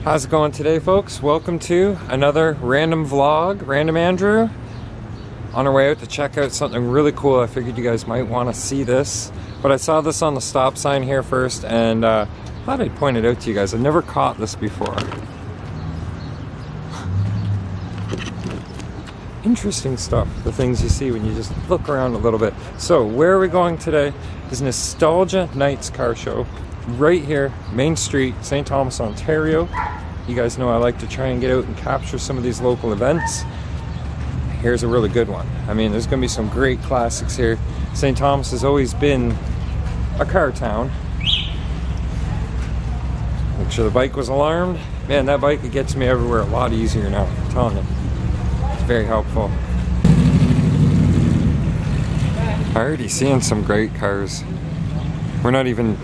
How's it going today, folks? Welcome to another random vlog. Random Andrew. On our way out to check out something really cool. I figured you guys might want to see this. But I saw this on the stop sign here first and thought I'd point it out to you guys. I've never caught this before. Interesting stuff, the things you see when you just look around a little bit. So where are we going today is Nostalgia Nights car show. Right here, Main Street, St. Thomas, Ontario. You guys know I like to try and get out and capture some of these local events. Here's a really good one. I mean, there's gonna be some great classics here. St. Thomas has always been a car town. Make sure the bike was alarmed. Man, that bike, it gets me everywhere a lot easier now, I'm telling you. It's very helpful. Already seeing some great cars. We're not even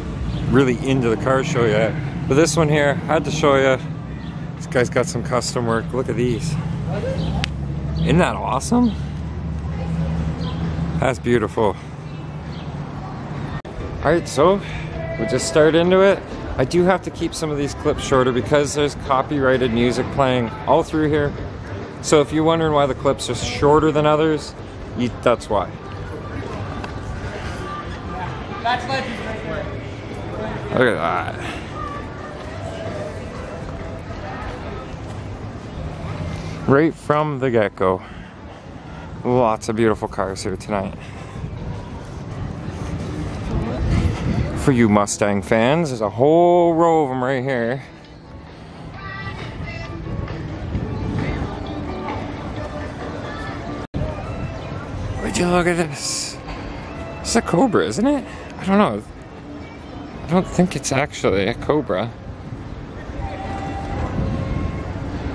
really into the car show yet, but this one here, I had to show you. This guy's got some custom work. Look at these. Isn't that awesome? That's beautiful. Alright, so we'll just start into it. I do have to keep some of these clips shorter because there's copyrighted music playing all through here. So if you're wondering why the clips are shorter than others, that's why. That's legend right there. Look at that. Right from the get-go. Lots of beautiful cars here tonight. For you Mustang fans, there's a whole row of them right here. Would you look at this? It's a Cobra, isn't it? I don't know. I don't think it's actually a Cobra.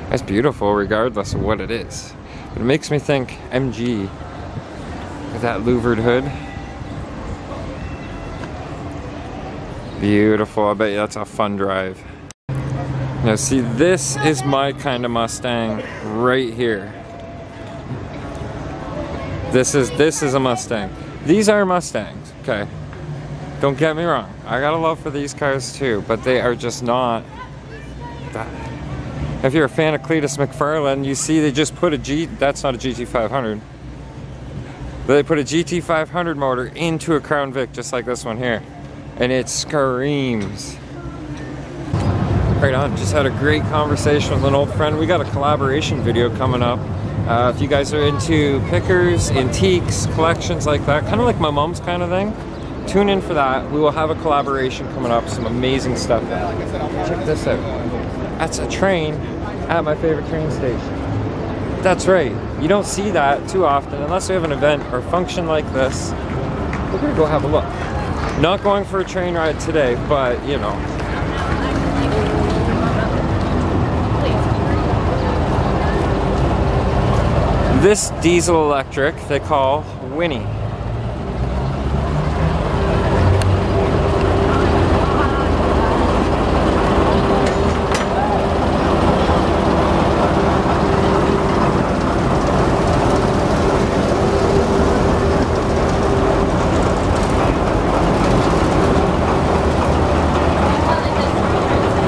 That's beautiful regardless of what it is. But it makes me think MG with that louvered hood. Beautiful. I bet you that's a fun drive. Now see, this is my kind of Mustang right here. This is a Mustang. These are Mustangs, okay? Don't get me wrong. I got a love for these cars too, but they are just not that. If you're a fan of Cletus McFarlane, you see they just put that's not a GT500. But they put a GT500 motor into a Crown Vic just like this one here. And it screams. Right on, just had a great conversation with an old friend. We got a collaboration video coming up. If you guys are into pickers, antiques, collections like that, kind of like my mom's kind of thing, tune in for that. We will have a collaboration coming up, some amazing stuff. Check this out. That's a train at my favorite train station. That's right. You don't see that too often unless we have an event or function like this. We're gonna go have a look. Not going for a train ride today, but you know. This diesel electric they call Winnie.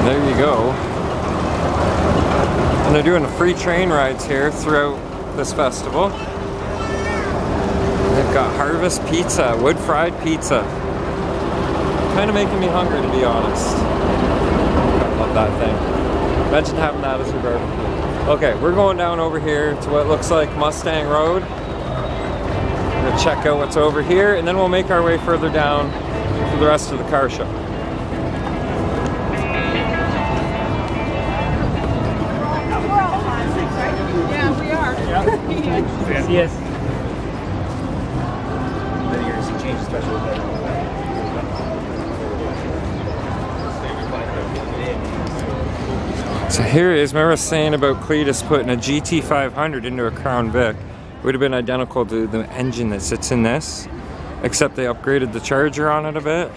There you go. And they're doing free train rides here throughout this festival. They've got Harvest Pizza, wood fried pizza. Kind of making me hungry, to be honest. I love that thing. Imagine having that as your barbecue. Okay, we're going down over here to what looks like Mustang Road. We're gonna check out what's over here, and then we'll make our way further down for the rest of the car show. Yes. So here is, remember I was saying about Cletus putting a GT500 into a Crown Vic. It would have been identical to the engine that sits in this, except they upgraded the charger on it a bit.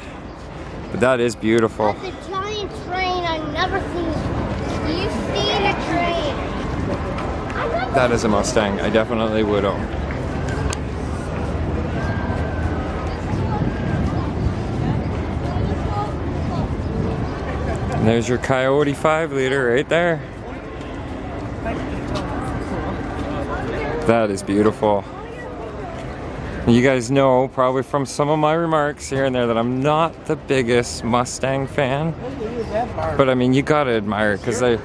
But that is beautiful. That's a giant train I've never seen. You've seen a train. That is a Mustang I definitely would own. And there's your Coyote 5-liter right there. That is beautiful. You guys know probably from some of my remarks here and there that I'm not the biggest Mustang fan. But I mean, you gotta admire it because they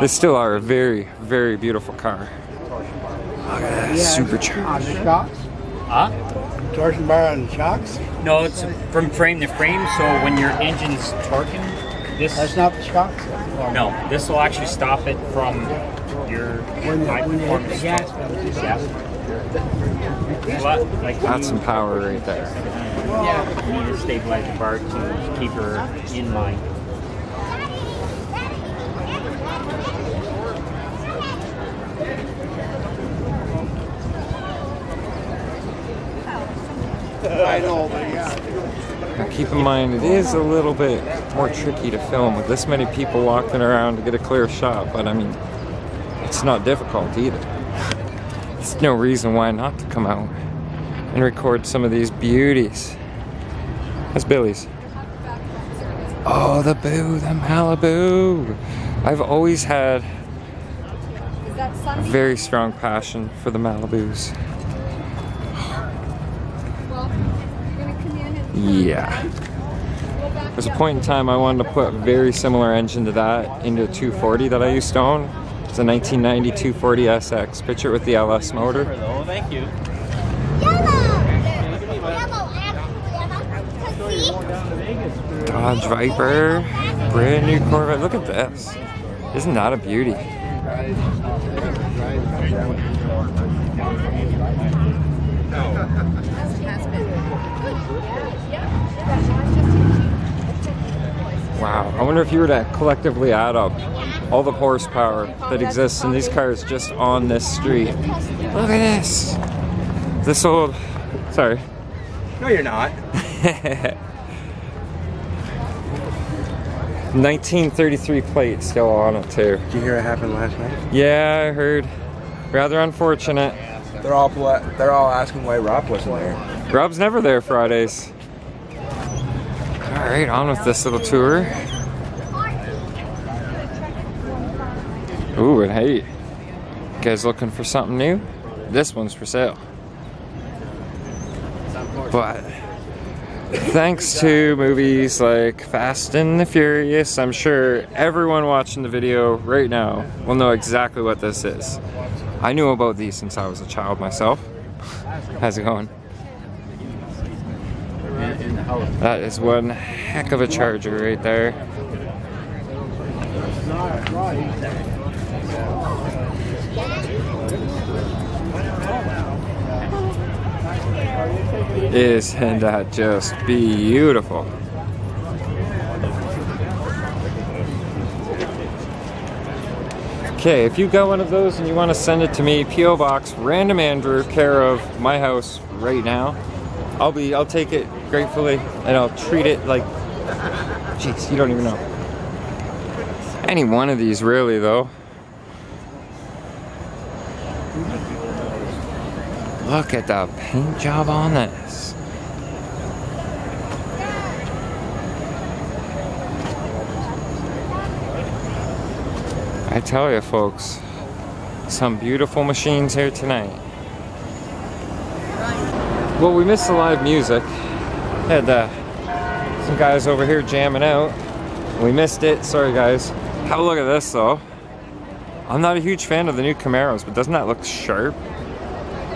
still are a very, very beautiful car. Look at that, supercharged. Huh? Torsion bar on the shocks? No, it's from frame to frame, so when your engine's torquing, this... That's not the shocks? No, this will actually stop it from your high performance. Yeah. That's some power right there. Yeah. You need a stabilizer bar to keep her in line. I know, but yeah. Now keep in mind, it is a little bit more tricky to film with this many people walking around to get a clear shot, but I mean, it's not difficult either. There's no reason why not to come out and record some of these beauties. That's Billy's. Oh, the Malibu. I've always had a very strong passion for the Malibus. Yeah. There's a point in time I wanted to put a very similar engine to that into a 240 that I used to own. It's a 1990 240 SX. Picture it with the LS motor. Thank you. Dodge Viper, brand new Corvette. Look at this. Isn't that a beauty? Wow, I wonder if you were to collectively add up all the horsepower that exists in these cars just on this street. Look at this. This old, sorry. No, you're not. 1933 plate still on it too. Did you hear what happened last night? Yeah, I heard. Rather unfortunate. They're all asking why Rob wasn't there. Rob's never there Fridays. Alright, on with this little tour. Ooh, and hey, you guys looking for something new? This one's for sale. But thanks to movies like Fast and the Furious, I'm sure everyone watching the video right now will know exactly what this is. I knew about these since I was a child myself. How's it going? That is one heck of a charger right there. Isn't that just beautiful? Okay, if you got one of those and you want to send it to me, P.O. Box, Random Andrew, care of my house right now. I'll take it gratefully and I'll treat it like, jeez, you don't even know. Any one of these really though. Look at the paint job on this. I tell you folks, some beautiful machines here tonight. Well, we missed the live music. Had some guys over here jamming out. We missed it, sorry guys. Have a look at this though. I'm not a huge fan of the new Camaros, but doesn't that look sharp?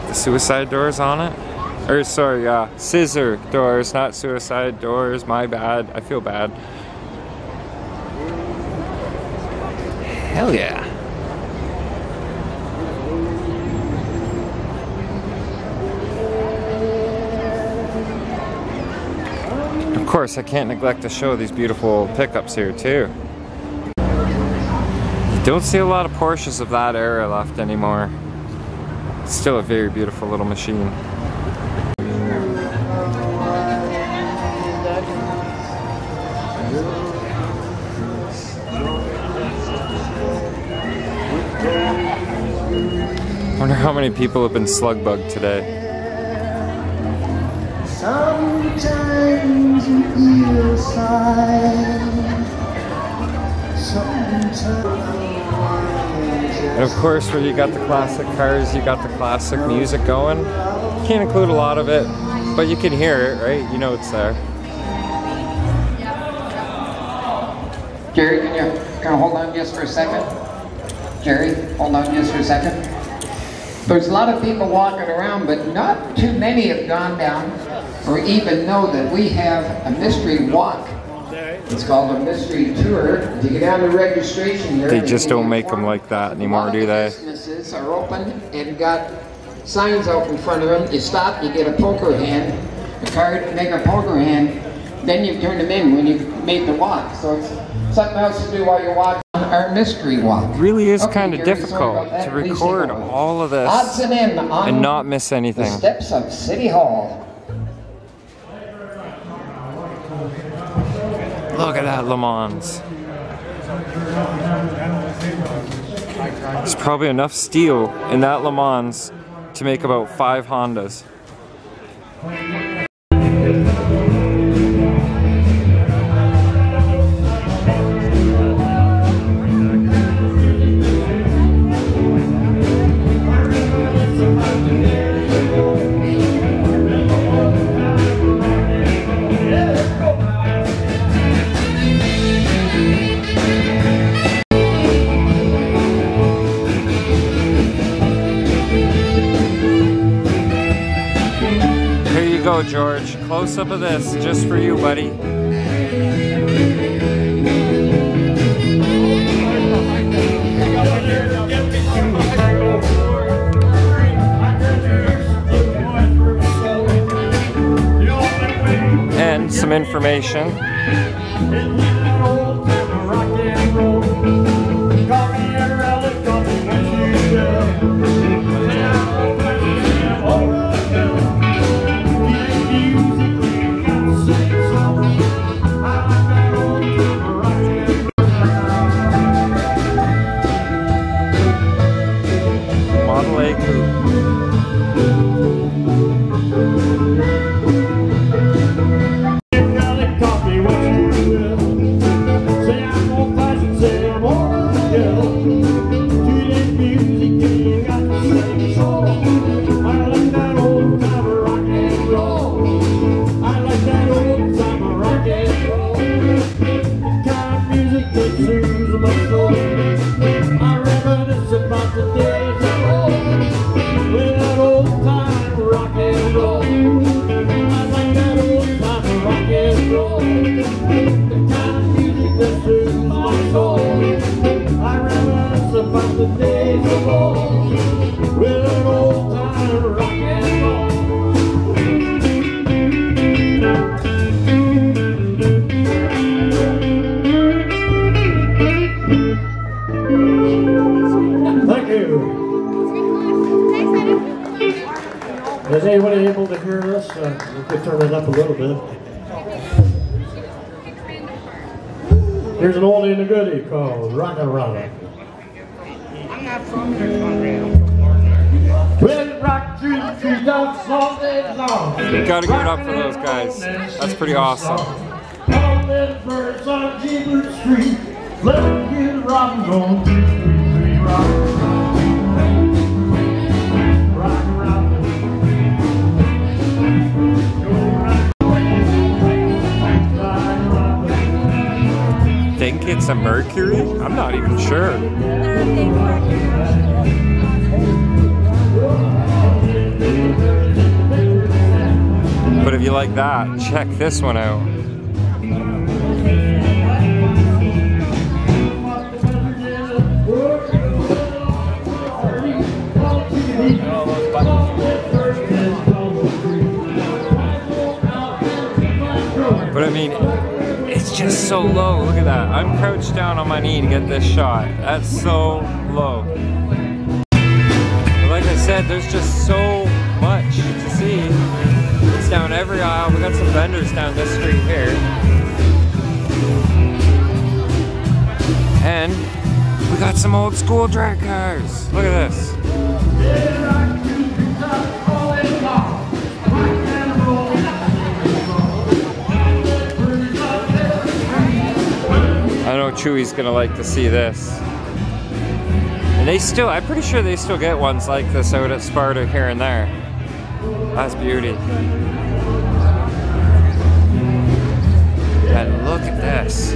The suicide doors on it? Or sorry, scissor doors, not suicide doors, my bad, I feel bad. Hell yeah. Of course, I can't neglect to show these beautiful pickups here too. You don't see a lot of Porsches of that era left anymore. It's still a very beautiful little machine. I wonder how many people have been slug bugged today. Sometimes you feel sad, And of course, where you got the classic cars, you got the classic music going. Can't include a lot of it, but you can hear it, right? You know it's there. Jerry, can you hold on just for a second? Jerry, hold on just for a second. There's a lot of people walking around, but not too many have gone down or even know that we have a mystery walk. It's called a mystery tour. If you get down to registration here, they just don't make them like that anymore, do they? Businesses are open and got signs out in front of them. You stop, you get a poker hand, a card, make a poker hand, then you turn them in when you made the walk. So it's something else to do while you're walking on our mystery walk. It really is kind of difficult to record all of this Odds and ends on and not miss anything. the steps of City Hall. Look at that Le Mans. There's probably enough steel in that Le Mans to make about 5 Hondas. Go, George. Close up of this, just for you, buddy. And some information. Is anybody able to hear us? We could turn it up a little bit. Here's an oldie and a goodie called Rockin' Rockin'. I'm not from here, Well, rock through the treetops all day long. You gotta give it up for those guys. That's pretty awesome. All them birds on Gilbert Street. Let them get rockin' on 2, 3, 3, rock. Think it's a Mercury? I'm not even sure. But if you like that, check this one out. But I mean, it's just so low. Look at that. I'm crouched down on my knee to get this shot. That's so low. But like I said, there's just so much to see. It's down every aisle. We got some vendors down this street here. And we got some old school drag cars. Look at this. I I know Chewy's gonna like to see this. And they still, I'm pretty sure they still get ones like this out at Sparta here and there. That's beauty. And look at this.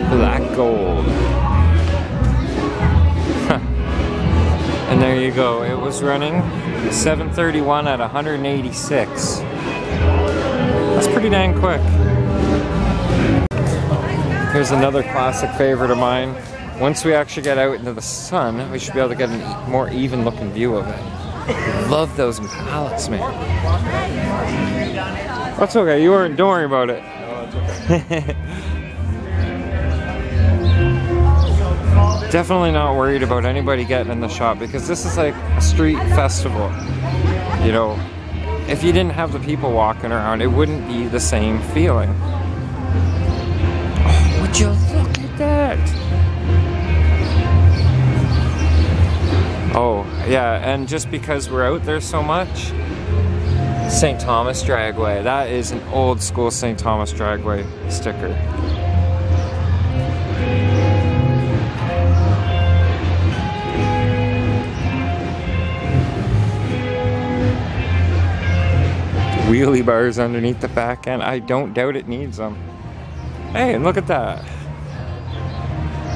Black gold. And there you go. It was running 731 at 186. That's pretty dang quick. Here's another classic favorite of mine. Once we actually get out into the sun, we should be able to get a more even looking view of it. Love those Impalas, man. That's okay. You weren't. Don't worry about it. No, it's okay. Definitely not worried about anybody getting in the shop because this is like a street festival. You know, if you didn't have the people walking around, it wouldn't be the same feeling. Oh, would you look at that? Oh, yeah, and just because we're out there so much, St. Thomas Dragway. That is an old school St. Thomas Dragway sticker. Wheelie bars underneath the back end. I don't doubt it needs them. Hey, and look at that.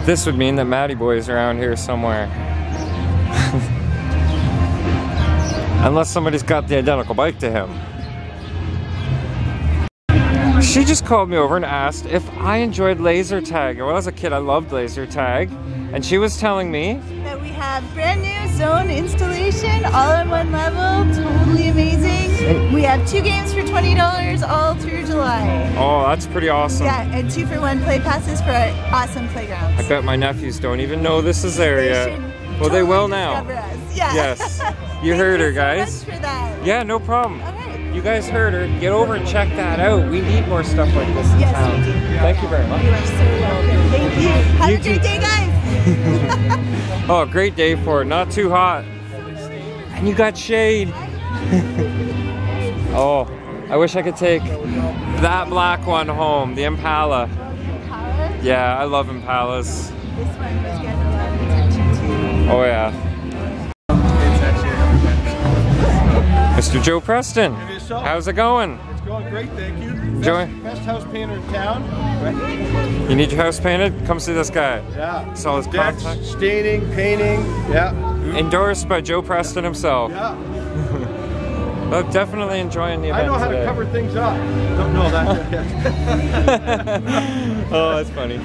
This would mean that Matty Boy's around here somewhere. Unless somebody's got the identical bike to him. She just called me over and asked if I enjoyed laser tag. When I was a kid, I loved laser tag. And she was telling me that we have brand new zone installation, all on one level, totally amazing. We have 2 games for $20 all through July. Oh, that's pretty awesome. Yeah, and 2-for-1 play passes for awesome playgrounds. I bet my nephews don't even know this is there yet. Well, they will now. Yeah. Yes. You heard her, guys. So much for that. Yeah, no problem. All right. You guys heard her. Get over and check that out. We need more stuff like this in town. We do. Thank you very much. You are so welcome. Thank you. Have a great day, guys. Oh, great day for it. Not too hot. And you got shade. Oh, I wish I could take that black one home, the Impala. Impala? Yeah, I love Impalas. This one was getting a lot of attention too. Oh yeah. Mr. Joe Preston, how's it going? It's going great, thank you. Joey? Best house painter in town. You need your house painted? Come see this guy. Yeah. Saw his Decks, contact. staining, painting. Yeah. Endorsed by Joe Preston himself. Yeah. I'm definitely enjoying the event I know how today. to cover things up. Don't know that yet. Oh, that's funny.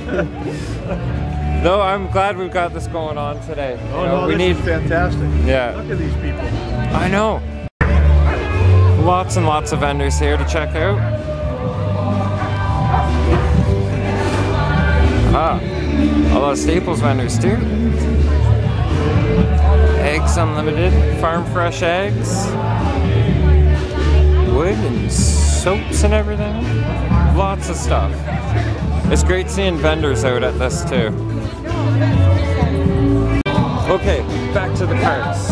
No, I'm glad we've got this going on today. Oh no, this is fantastic. Yeah. Look at these people. I know. Lots and lots of vendors here to check out. Ah, a lot of Staples vendors too. Eggs Unlimited, farm fresh eggs, wood and soaps and everything. Lots of stuff. It's great seeing vendors out at this too. Okay, back to the carts.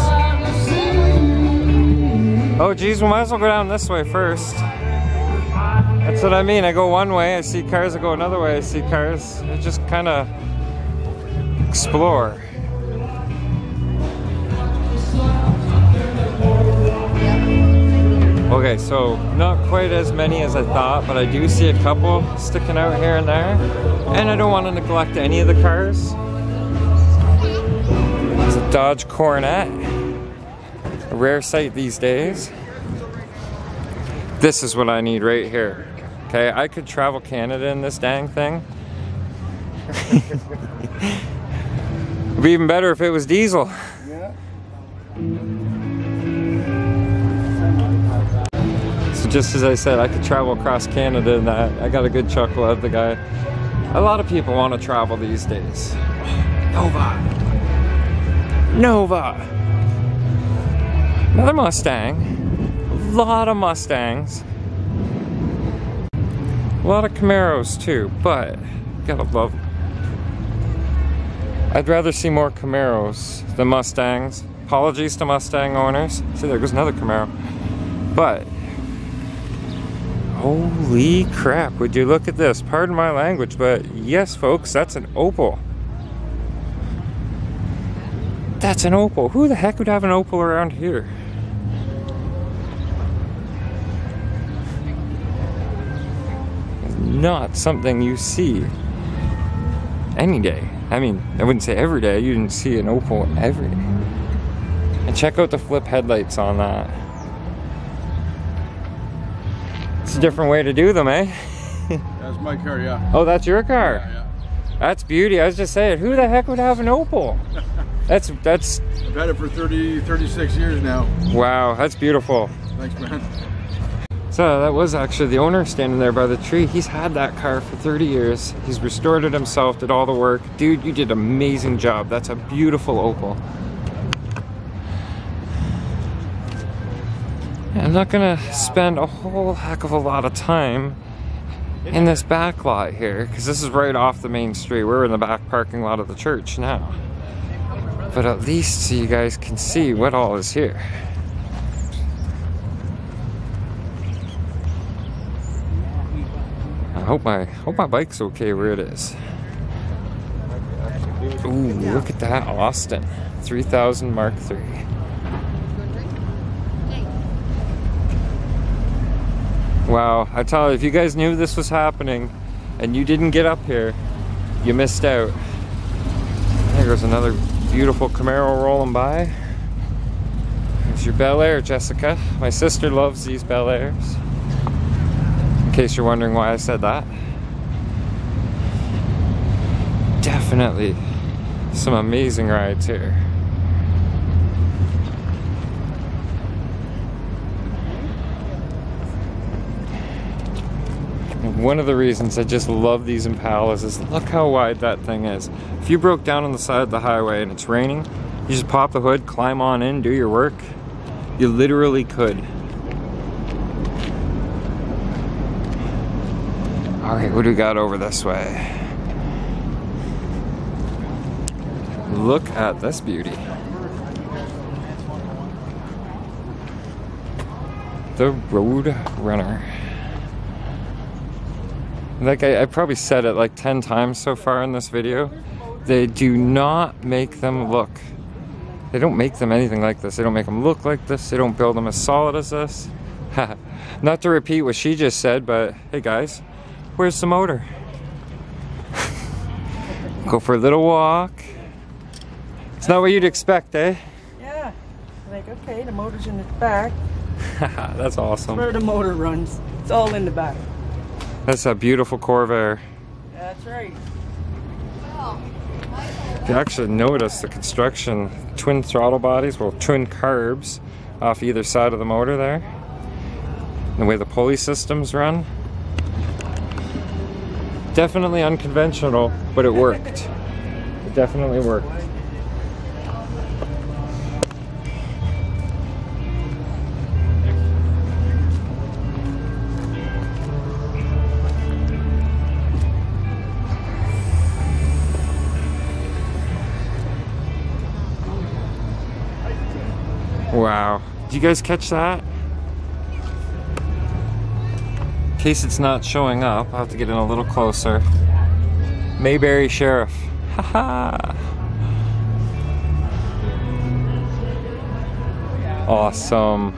Oh geez, we might as well go down this way first. That's what I mean. I go one way, I see cars, I go another way, I see cars. I just kind of explore. Okay, so not quite as many as I thought, but I do see a couple sticking out here and there. And I don't want to neglect any of the cars. It's a Dodge Coronet. A rare sight these days. This is what I need right here. Okay, I could travel Canada in this dang thing. It'd be even better if it was diesel. Yeah. So just as I said, I could travel across Canada in that. I got a good chuckle out of the guy. A lot of people want to travel these days. Nova. Another Mustang. A lot of Mustangs. A lot of Camaros too, but gotta love them. I'd rather see more Camaros than Mustangs. Apologies to Mustang owners. See, there goes another Camaro. But holy crap, would you look at this? Pardon my language, but yes, folks, that's an Opal. That's an Opal. Who the heck would have an Opal around here? Not something you see any day. I mean, I wouldn't say every day. You didn't see an Opal every day. And check out the flip headlights on that. It's a different way to do them, eh? That's my car, yeah. Oh, that's your car? Yeah. That's beauty. I was just saying, who the heck would have an Opal? That's I've had it for 36 years now. Wow, that's beautiful. Thanks, man. So that was actually the owner standing there by the tree. He's had that car for 30 years. He's restored it himself, did all the work. Dude, you did an amazing job. That's a beautiful Opal. I'm not gonna spend a whole heck of a lot of time in this back lot here, because this is right off the main street. We're in the back parking lot of the church now. But at least so you guys can see what all is here. I hope my bike's okay where it is. Ooh, look at that Austin 3000 Mark III. Wow, I tell you, if you guys knew this was happening and you didn't get up here, you missed out. There goes another beautiful Camaro rolling by. There's your Bel Air, Jessica. My sister loves these Bel Airs. In case you're wondering why I said that. Definitely some amazing rides here. And one of the reasons I just love these Impalas is look how wide that thing is. If you broke down on the side of the highway and it's raining, you just pop the hood, climb on in, do your work. You literally could. Alright, what do we got over this way? Look at this beauty. The Road Runner. Like I probably said it like 10 times so far in this video. They do not make them look. They don't make them anything like this. They don't make them look like this. They don't build them as solid as this. Not to repeat what she just said, but hey guys, where's the motor? Go for a little walk. It's not what you'd expect, eh? Yeah. Like, okay, the motor's in the back. That's awesome. That's where the motor runs. It's all in the back. That's a beautiful Corvair. That's right. If you actually notice the construction, twin throttle bodies, well, twin carbs off either side of the motor there. And the way the pulley systems run. Definitely unconventional, but it worked. It definitely worked. Wow, did you guys catch that? In case it's not showing up, I'll have to get in a little closer. Mayberry Sheriff. Haha. Awesome.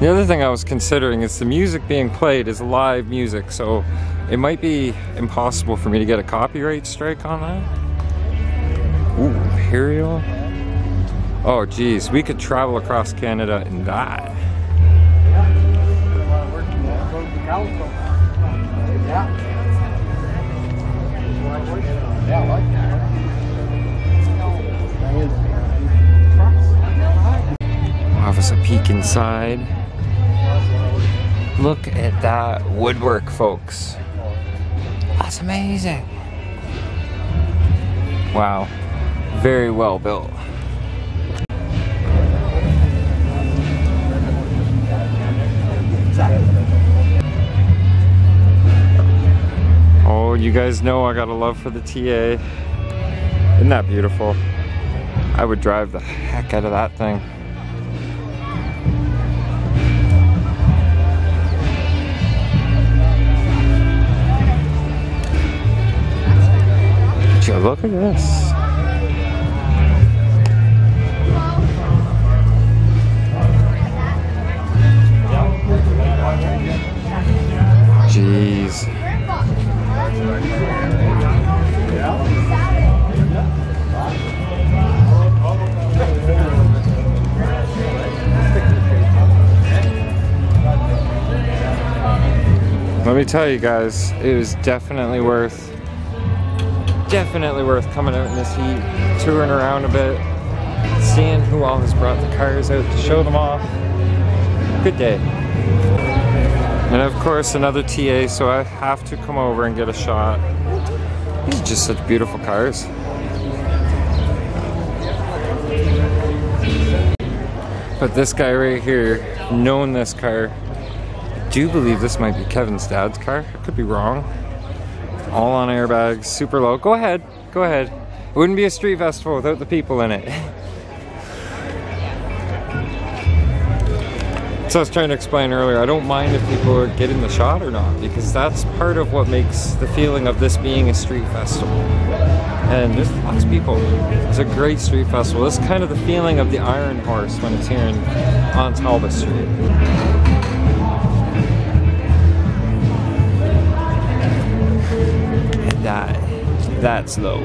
The other thing I was considering is the music being played is live music, so it might be impossible for me to get a copyright strike on that. Ooh, Imperial. Oh geez, we could travel across Canada in that. I'll have us a peek inside. Look at that woodwork, folks. That's amazing. Wow. Very well built. Oh, you guys know I got a love for the TA. Isn't that beautiful? I would drive the heck out of that thing. Joe, look at this. Jeez. Let me tell you guys, it was definitely worth coming out in this heat, touring around a bit, seeing who all has brought the cars out to show them off. Good day. And of course another TA, so I have to come over and get a shot. These are just such beautiful cars. But this guy right here, known this car, I do believe this might be Kevin's dad's car. I could be wrong. All on airbags, super low. Go ahead, go ahead. It wouldn't be a street festival without the people in it. So I was trying to explain earlier, I don't mind if people are getting the shot or not, because that's part of what makes the feeling of this being a street festival. And there's lots of people. It's a great street festival. It's kind of the feeling of the Iron Horse when it's here on Talbot Street. And that's low.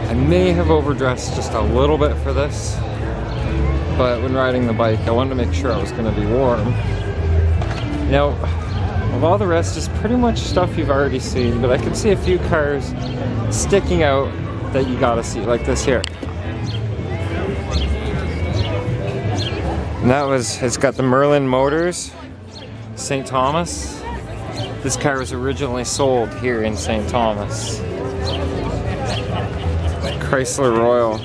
I may have overdressed just a little bit for this, but when riding the bike, I wanted to make sure I was going to be warm. Now, of all the rest is pretty much stuff you've already seen, but I can see a few cars sticking out that you gotta see, like this here. And that was, it's got the Merlin Motors, St. Thomas. This car was originally sold here in St. Thomas. Chrysler Royal.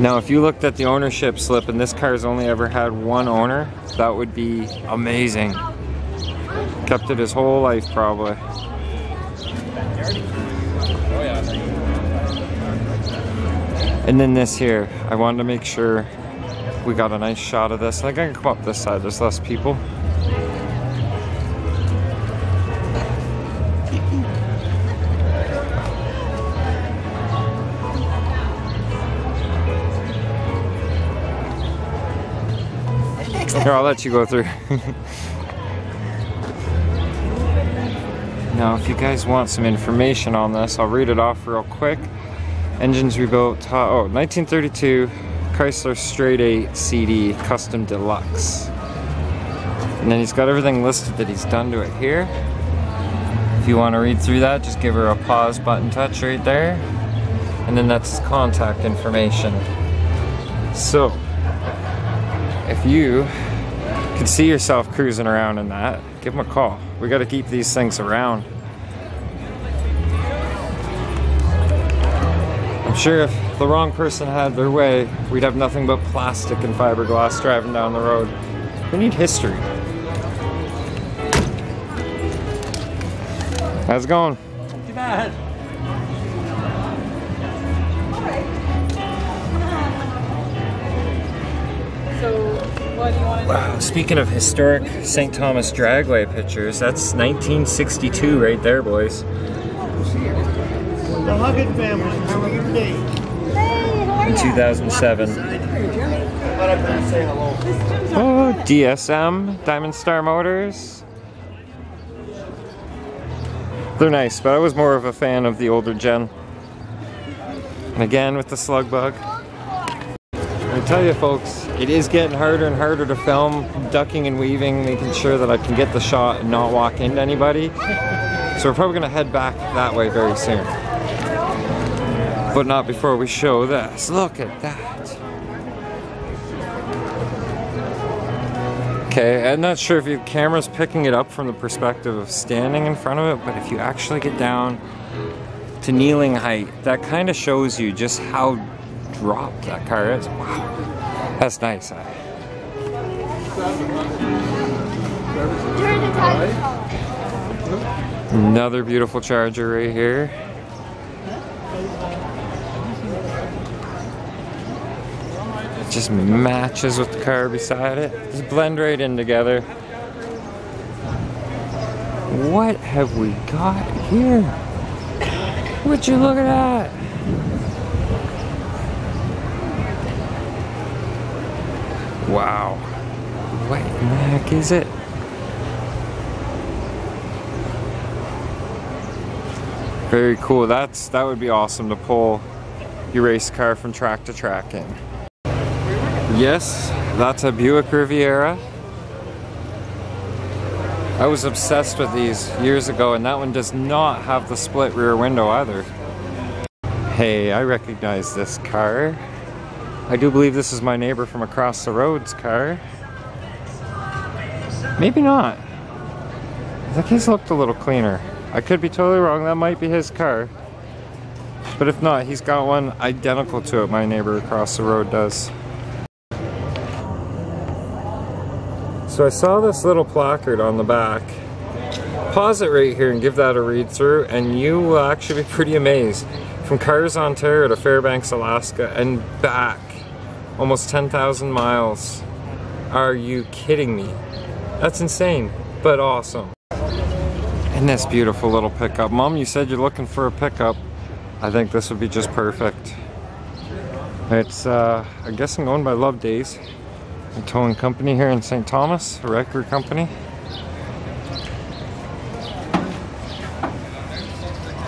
Now if you looked at the ownership slip and this car's only ever had one owner, that would be amazing. Kept it his whole life probably. And then this here, I wanted to make sure we got a nice shot of this. I think I can come up this side, there's less people. Here, I'll let you go through. Now, if you guys want some information on this, I'll read it off real quick. Engines rebuilt, 1932 Chrysler Straight 8 CD Custom Deluxe. And then he's got everything listed that he's done to it here. If you want to read through that, just give her a pause button touch right there. And then that's his contact information. So, if you can see yourself cruising around in that, give him a call. We got to keep these things around. I'm sure if the wrong person had their way, we'd have nothing but plastic and fiberglass driving down the road. We need history. How's it going? Not too bad. What do you want to do? Wow, speaking of historic St. Thomas Dragway pictures, that's 1962 right there, boys. The Huggett family, how are your day? Hey, how are In you? 2007. Oh, DSM, Diamond Star Motors. They're nice, but I was more of a fan of the older gen. And again, with the slug bug. I tell you folks, it is getting harder and harder to film, ducking and weaving, making sure that I can get the shot and not walk into anybody. So we're probably gonna head back that way very soon. But not before we show this. Look at that. Okay, I'm not sure if your camera's picking it up from the perspective of standing in front of it, but if you actually get down to kneeling height, that kind of shows you just how dropped that car is. Wow, that's nice. Turn the tires off. Another beautiful Charger right here. It just matches with the car beside it. Just blend right in together. What have we got here? Would you look at that? Wow. What in the heck is it? Very cool. That would be awesome to pull your race car from track to track in. Yes, that's a Buick Riviera. I was obsessed with these years ago, and that one does not have the split rear window either. Hey, I recognize this car. I do believe this is my neighbor from across the road's car. Maybe not. I think his looked a little cleaner. I could be totally wrong, that might be his car. But if not, he's got one identical to it my neighbor across the road does. So I saw this little placard on the back. Pause it right here and give that a read through, and you will actually be pretty amazed. From Cars, Ontario to Fairbanks, Alaska and back. Almost 10,000 miles. Are you kidding me? That's insane, but awesome. And this beautiful little pickup. Mom, you said you're looking for a pickup. I think this would be just perfect. It's, I'm guessing owned by Love Days, a towing company here in St. Thomas, a record company.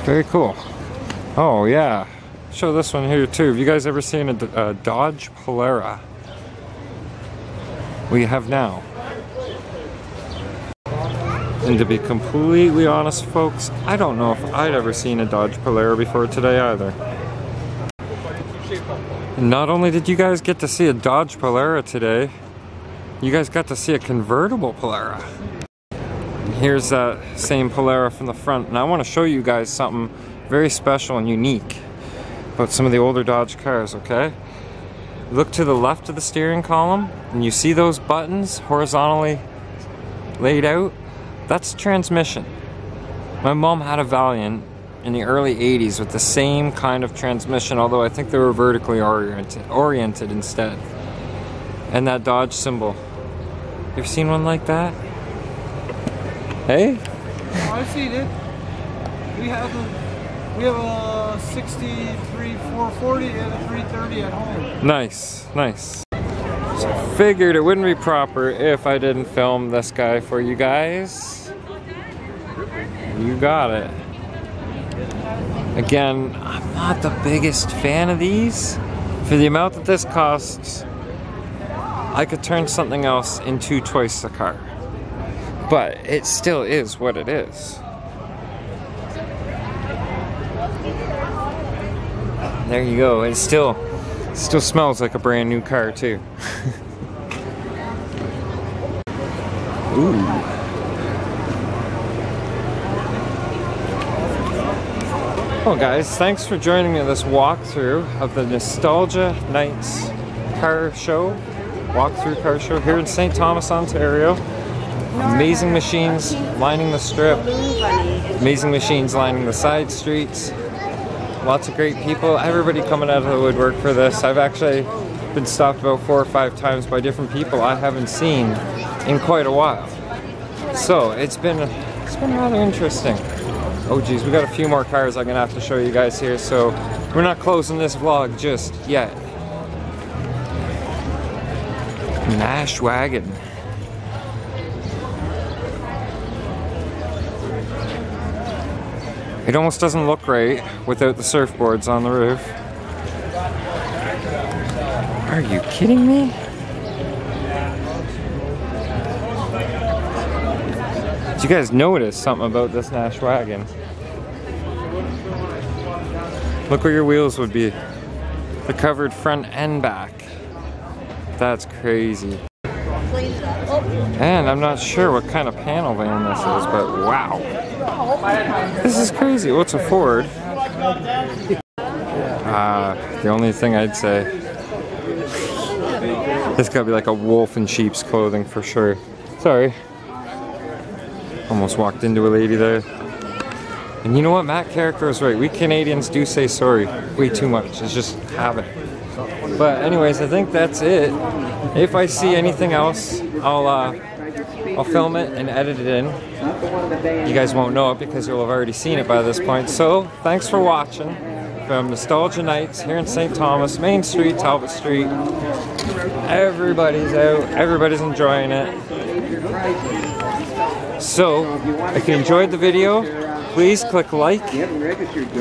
Very cool. Oh yeah, show this one here too. Have you guys ever seen a Dodge Polara? We have now. And to be completely honest, folks, I don't know if I'd ever seen a Dodge Polara before today either. And not only did you guys get to see a Dodge Polara today, you guys got to see a convertible Polara. And here's that same Polara from the front, and I want to show you guys something very special and unique about some of the older Dodge cars, okay? Look to the left of the steering column, and you see those buttons horizontally laid out? That's transmission. My mom had a Valiant in the early 80s with the same kind of transmission, although I think they were vertically oriented instead. And that Dodge symbol. You ever seen one like that? Hey? Oh, I've seen it. We have a 63 440 and a 330 at home. Nice, nice. So I figured it wouldn't be proper if I didn't film this guy for you guys. You got it. Again, I'm not the biggest fan of these. For the amount that this costs, I could turn something else into twice the car. But it still is what it is. There you go. It still smells like a brand new car too. Ooh. Well guys, thanks for joining me on this walkthrough of the Nostalgia Nights car show. Walkthrough car show here in St. Thomas, Ontario. Amazing machines lining the strip. Amazing machines lining the side streets. Lots of great people. Everybody coming out of the woodwork for this. I've actually been stopped about 4 or 5 times by different people I haven't seen in quite a while. So it's been rather interesting. Oh geez, we got a few more cars I'm gonna have to show you guys here, so we're not closing this vlog just yet. Nash wagon. It almost doesn't look right without the surfboards on the roof. Are you kidding me? Did you guys notice something about this Nash wagon? Look where your wheels would be. The covered front and back. That's crazy. And I'm not sure what kind of panel van this is, but wow. This is crazy. Well, it's a Ford. The only thing I'd say, This gotta be like a wolf in sheep's clothing for sure. Sorry. Almost walked into a lady there. And you know what? Matt Character is right. We Canadians do say sorry way too much. It's just habit. But anyways, I think that's it. If I see anything else, I'll film it and edit it in. You guys won't know it because you'll have already seen it by this point. So, thanks for watching from Nostalgia Nights here in St. Thomas, Main Street, Talbot Street. Everybody's out. Everybody's enjoying it. So, if you enjoyed the video, please click like,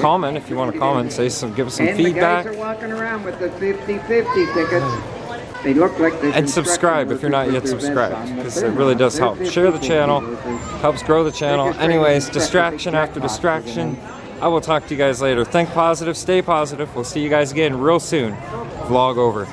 comment if you want to comment, say some, give us some feedback. The guys are walking around with the 50-50 tickets. They look like and subscribe if you're not yet subscribed, because it really does help. Share the channel, helps grow the channel. Anyways, distraction after distraction. I will talk to you guys later. Think positive, stay positive. We'll see you guys again real soon. Vlog over.